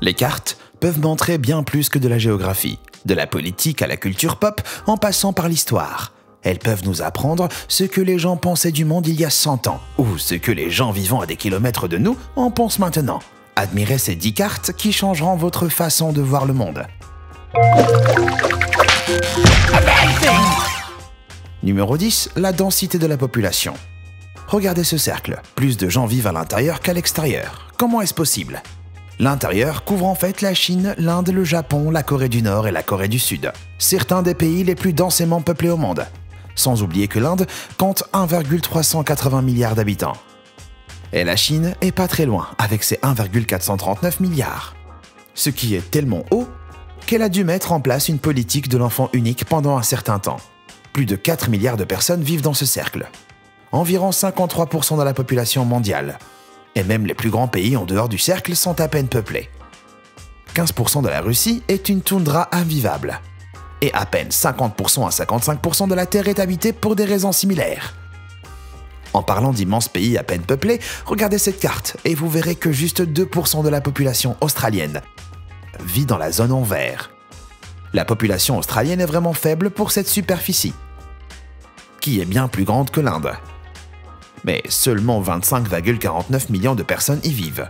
Les cartes peuvent montrer bien plus que de la géographie, de la politique à la culture pop en passant par l'histoire. Elles peuvent nous apprendre ce que les gens pensaient du monde il y a 100 ans, ou ce que les gens vivant à des kilomètres de nous en pensent maintenant. Admirez ces 10 cartes qui changeront votre façon de voir le monde. Numéro 10, la densité de la population. Regardez ce cercle, plus de gens vivent à l'intérieur qu'à l'extérieur. Comment est-ce possible? L'intérieur couvre en fait la Chine, l'Inde, le Japon, la Corée du Nord et la Corée du Sud. Certains des pays les plus densément peuplés au monde. Sans oublier que l'Inde compte 1,380 milliards d'habitants. Et la Chine est pas très loin, avec ses 1,439 milliards. Ce qui est tellement haut qu'elle a dû mettre en place une politique de l'enfant unique pendant un certain temps. Plus de 4 milliards de personnes vivent dans ce cercle. Environ 53% de la population mondiale. Et même les plus grands pays en dehors du cercle sont à peine peuplés. 15% de la Russie est une toundra invivable. Et à peine 50% à 55% de la Terre est habitée pour des raisons similaires. En parlant d'immenses pays à peine peuplés, regardez cette carte et vous verrez que juste 2% de la population australienne vit dans la zone en vert. La population australienne est vraiment faible pour cette superficie, qui est bien plus grande que l'Inde. Mais seulement 25,49 millions de personnes y vivent,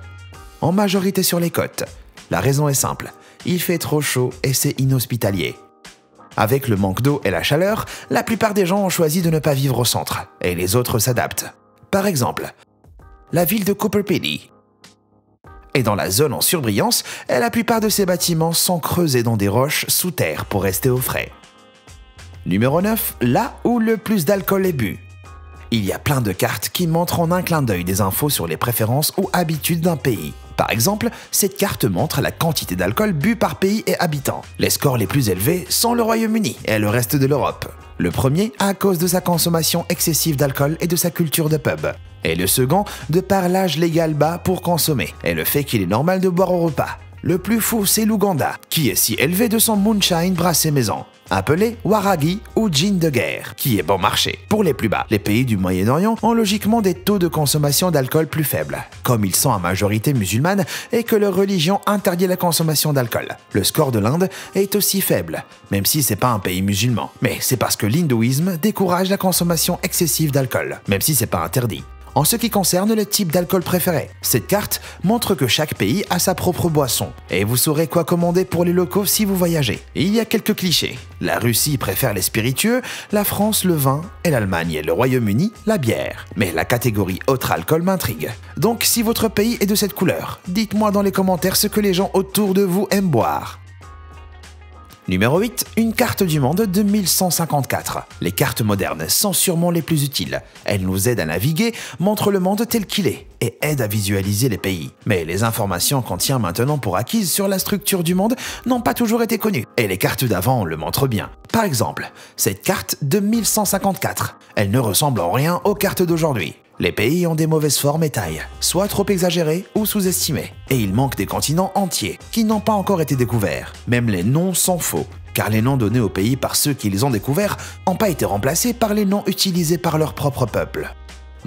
en majorité sur les côtes. La raison est simple, il fait trop chaud et c'est inhospitalier. Avec le manque d'eau et la chaleur, la plupart des gens ont choisi de ne pas vivre au centre, et les autres s'adaptent. Par exemple, la ville de Cooper Pedy. Et dans la zone en surbrillance, la plupart de ces bâtiments sont creusés dans des roches sous terre pour rester au frais. Numéro 9, là où le plus d'alcool est bu. Il y a plein de cartes qui montrent en un clin d'œil des infos sur les préférences ou habitudes d'un pays. Par exemple, cette carte montre la quantité d'alcool bu par pays et habitant. Les scores les plus élevés sont le Royaume-Uni et le reste de l'Europe. Le premier à cause de sa consommation excessive d'alcool et de sa culture de pub. Et le second de par l'âge légal bas pour consommer et le fait qu'il est normal de boire au repas. Le plus fou, c'est l'Ouganda, qui est si élevé de son moonshine brassé maison, appelé waragi ou gin de guerre, qui est bon marché. Pour les plus bas, les pays du Moyen-Orient ont logiquement des taux de consommation d'alcool plus faibles, comme ils sont à majorité musulmane et que leur religion interdit la consommation d'alcool. Le score de l'Inde est aussi faible, même si c'est pas un pays musulman, mais c'est parce que l'hindouisme décourage la consommation excessive d'alcool, même si c'est pas interdit. En ce qui concerne le type d'alcool préféré, cette carte montre que chaque pays a sa propre boisson, et vous saurez quoi commander pour les locaux si vous voyagez. Il y a quelques clichés. La Russie préfère les spiritueux, la France le vin, et l'Allemagne et le Royaume-Uni la bière. Mais la catégorie autre alcool m'intrigue. Donc si votre pays est de cette couleur, dites-moi dans les commentaires ce que les gens autour de vous aiment boire. Numéro 8, une carte du monde de 1154. Les cartes modernes sont sûrement les plus utiles. Elles nous aident à naviguer, montrent le monde tel qu'il est et aident à visualiser les pays. Mais les informations qu'on tient maintenant pour acquises sur la structure du monde n'ont pas toujours été connues. Et les cartes d'avant le montrent bien. Par exemple, cette carte de 1154. Elle ne ressemble en rien aux cartes d'aujourd'hui. Les pays ont des mauvaises formes et tailles, soit trop exagérées ou sous-estimées. Et il manque des continents entiers qui n'ont pas encore été découverts. Même les noms sont faux, car les noms donnés aux pays par ceux qui les ont découverts n'ont pas été remplacés par les noms utilisés par leur propre peuple.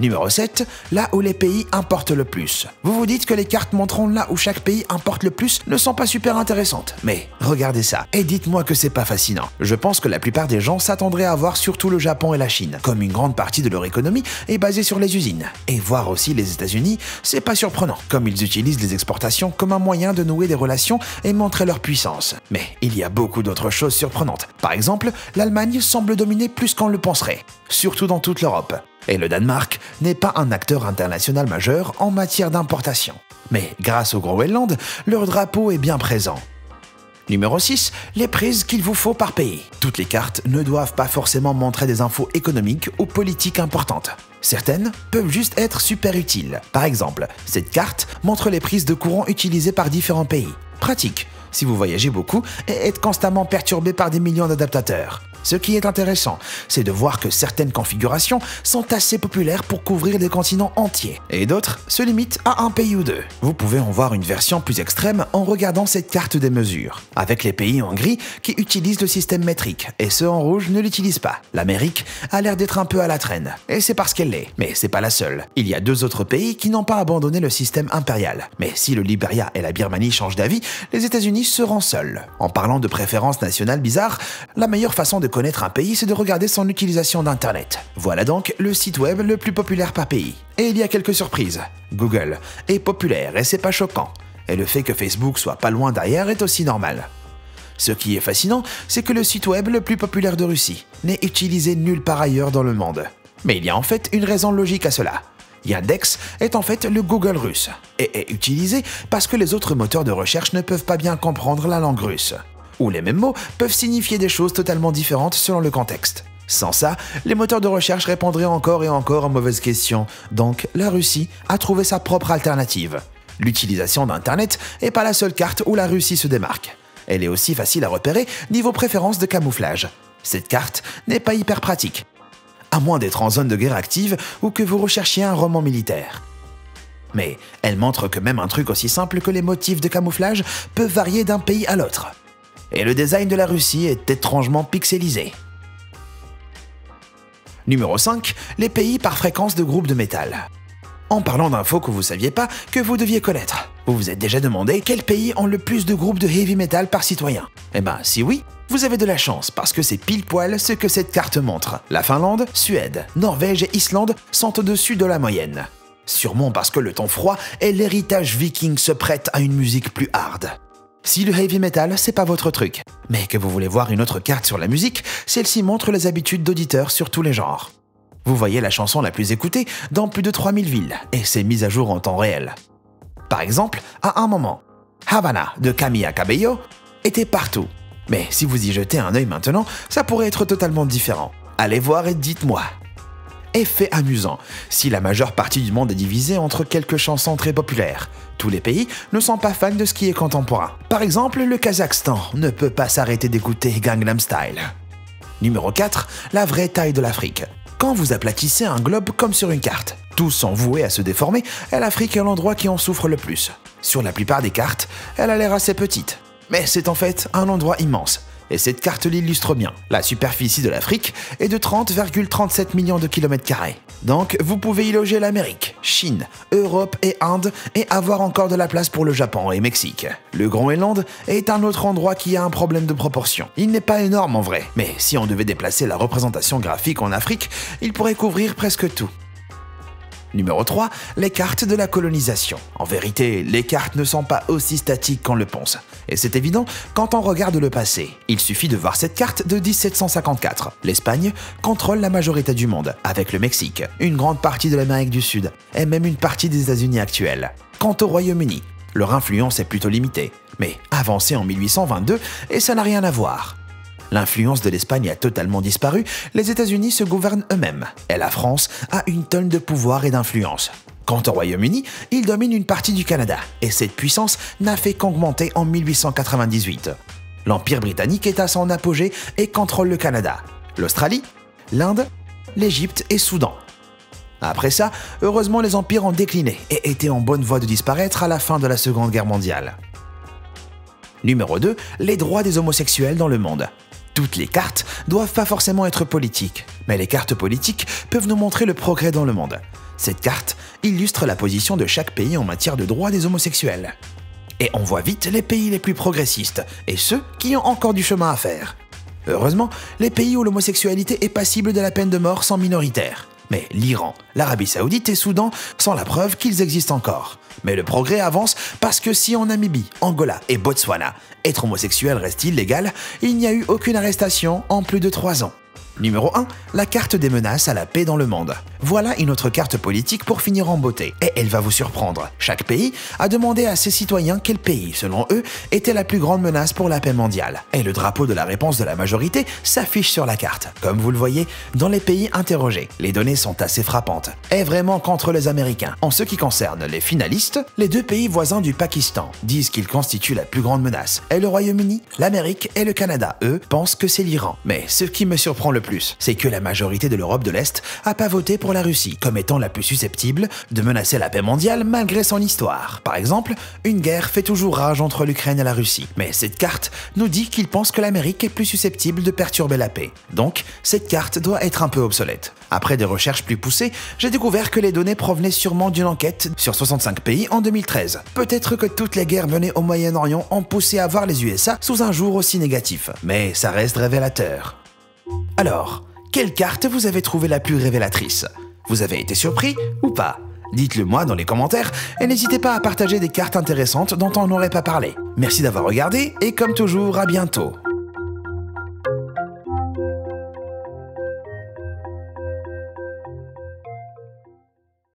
Numéro 7, là où les pays importent le plus. Vous vous dites que les cartes montrant là où chaque pays importe le plus ne sont pas super intéressantes. Mais regardez ça, et dites-moi que c'est pas fascinant. Je pense que la plupart des gens s'attendraient à voir surtout le Japon et la Chine, comme une grande partie de leur économie est basée sur les usines. Et voir aussi les États-Unis, c'est pas surprenant, comme ils utilisent les exportations comme un moyen de nouer des relations et montrer leur puissance. Mais il y a beaucoup d'autres choses surprenantes. Par exemple, l'Allemagne semble dominer plus qu'on le penserait, surtout dans toute l'Europe. Et le Danemark n'est pas un acteur international majeur en matière d'importation. Mais grâce au Groenland, leur drapeau est bien présent. Numéro 6, les prises qu'il vous faut par pays. Toutes les cartes ne doivent pas forcément montrer des infos économiques ou politiques importantes. Certaines peuvent juste être super utiles. Par exemple, cette carte montre les prises de courant utilisées par différents pays. Pratique si vous voyagez beaucoup et êtes constamment perturbé par des millions d'adaptateurs. Ce qui est intéressant, c'est de voir que certaines configurations sont assez populaires pour couvrir des continents entiers, et d'autres se limitent à un pays ou deux. Vous pouvez en voir une version plus extrême en regardant cette carte des mesures, avec les pays en gris qui utilisent le système métrique, et ceux en rouge ne l'utilisent pas. L'Amérique a l'air d'être un peu à la traîne, et c'est parce qu'elle l'est. Mais c'est pas la seule. Il y a 2 autres pays qui n'ont pas abandonné le système impérial. Mais si le Liberia et la Birmanie changent d'avis, les États-Unis seront seuls. En parlant de préférences nationales bizarres, la meilleure façon de connaître un pays, c'est de regarder son utilisation d'Internet. Voilà donc le site web le plus populaire par pays. Et il y a quelques surprises. Google est populaire et c'est pas choquant. Et le fait que Facebook soit pas loin derrière est aussi normal. Ce qui est fascinant, c'est que le site web le plus populaire de Russie n'est utilisé nulle part ailleurs dans le monde. Mais il y a en fait une raison logique à cela. Yandex est en fait le Google russe et est utilisé parce que les autres moteurs de recherche ne peuvent pas bien comprendre la langue russe. Ou les mêmes mots peuvent signifier des choses totalement différentes selon le contexte. Sans ça, les moteurs de recherche répondraient encore et encore aux mauvaises questions, donc la Russie a trouvé sa propre alternative. L'utilisation d'Internet n'est pas la seule carte où la Russie se démarque. Elle est aussi facile à repérer niveau préférence de camouflage. Cette carte n'est pas hyper pratique, à moins d'être en zone de guerre active ou que vous recherchiez un roman militaire. Mais elle montre que même un truc aussi simple que les motifs de camouflage peut varier d'un pays à l'autre. Et le design de la Russie est étrangement pixelisé. Numéro 5. Les pays par fréquence de groupes de métal. En parlant d'infos que vous saviez pas que vous deviez connaître, vous vous êtes déjà demandé quels pays ont le plus de groupes de heavy metal par citoyen? Eh ben, si oui, vous avez de la chance parce que c'est pile poil ce que cette carte montre. La Finlande, Suède, Norvège et Islande sont au-dessus de la moyenne. Sûrement parce que le temps froid et l'héritage viking se prêtent à une musique plus hard. Si le heavy metal, c'est pas votre truc, mais que vous voulez voir une autre carte sur la musique, celle-ci montre les habitudes d'auditeurs sur tous les genres. Vous voyez la chanson la plus écoutée dans plus de 3000 villes, et c'est mise à jour en temps réel. Par exemple, à un moment, Havana de Camila Cabello était partout. Mais si vous y jetez un œil maintenant, ça pourrait être totalement différent. Allez voir et dites-moi. Effet amusant, si la majeure partie du monde est divisée entre quelques chansons très populaires, tous les pays ne sont pas fans de ce qui est contemporain. Par exemple, le Kazakhstan ne peut pas s'arrêter d'écouter Gangnam Style. Numéro 4, la vraie taille de l'Afrique. Quand vous aplatissez un globe comme sur une carte, tous sont voués à se déformer et l'Afrique est l'endroit qui en souffre le plus. Sur la plupart des cartes, elle a l'air assez petite. Mais c'est en fait un endroit immense. Et cette carte l'illustre bien. La superficie de l'Afrique est de 30,37 millions de kilomètres carrés. Donc vous pouvez y loger l'Amérique, Chine, Europe et Inde et avoir encore de la place pour le Japon et Mexique. Le Groenland est un autre endroit qui a un problème de proportion. Il n'est pas énorme en vrai, mais si on devait déplacer la représentation graphique en Afrique, il pourrait couvrir presque tout. Numéro 3, les cartes de la colonisation. En vérité, les cartes ne sont pas aussi statiques qu'on le pense. Et c'est évident quand on regarde le passé. Il suffit de voir cette carte de 1754. L'Espagne contrôle la majorité du monde, avec le Mexique, une grande partie de l'Amérique du Sud, et même une partie des États-Unis actuels. Quant au Royaume-Uni, leur influence est plutôt limitée, mais avancée en 1822, et ça n'a rien à voir. L'influence de l'Espagne a totalement disparu, les États-Unis se gouvernent eux-mêmes, et la France a une tonne de pouvoir et d'influence. Quant au Royaume-Uni, il domine une partie du Canada, et cette puissance n'a fait qu'augmenter en 1898. L'Empire britannique est à son apogée et contrôle le Canada, l'Australie, l'Inde, l'Égypte et Soudan. Après ça, heureusement les empires ont décliné et étaient en bonne voie de disparaître à la fin de la Seconde Guerre mondiale. Numéro 2, les droits des homosexuels dans le monde. Toutes les cartes doivent pas forcément être politiques, mais les cartes politiques peuvent nous montrer le progrès dans le monde. Cette carte illustre la position de chaque pays en matière de droits des homosexuels. Et on voit vite les pays les plus progressistes, et ceux qui ont encore du chemin à faire. Heureusement, les pays où l'homosexualité est passible de la peine de mort sont minoritaires. Mais l'Iran, l'Arabie Saoudite et Soudan sont la preuve qu'ils existent encore. Mais le progrès avance parce que si en Namibie, Angola et Botswana, être homosexuel reste illégal, il n'y a eu aucune arrestation en plus de 3 ans. Numéro 1, la carte des menaces à la paix dans le monde. Voilà une autre carte politique pour finir en beauté. Et elle va vous surprendre. Chaque pays a demandé à ses citoyens quel pays, selon eux, était la plus grande menace pour la paix mondiale. Et le drapeau de la réponse de la majorité s'affiche sur la carte. Comme vous le voyez, dans les pays interrogés, les données sont assez frappantes. Et vraiment contre les Américains. En ce qui concerne les finalistes, les deux pays voisins du Pakistan disent qu'ils constituent la plus grande menace. Et le Royaume-Uni, l'Amérique et le Canada, eux, pensent que c'est l'Iran. Mais ce qui me surprend le plus, c'est que la majorité de l'Europe de l'Est a pas voté pour la Russie comme étant la plus susceptible de menacer la paix mondiale malgré son histoire. Par exemple, une guerre fait toujours rage entre l'Ukraine et la Russie. Mais cette carte nous dit qu'ils pensent que l'Amérique est plus susceptible de perturber la paix. Donc, cette carte doit être un peu obsolète. Après des recherches plus poussées, j'ai découvert que les données provenaient sûrement d'une enquête sur 65 pays en 2013. Peut-être que toutes les guerres menées au Moyen-Orient ont poussé à voir les USA sous un jour aussi négatif. Mais ça reste révélateur. Alors, quelle carte vous avez trouvé la plus révélatrice? Vous avez été surpris ou pas? Dites-le moi dans les commentaires et n'hésitez pas à partager des cartes intéressantes dont on n'aurait pas parlé. Merci d'avoir regardé et comme toujours, à bientôt.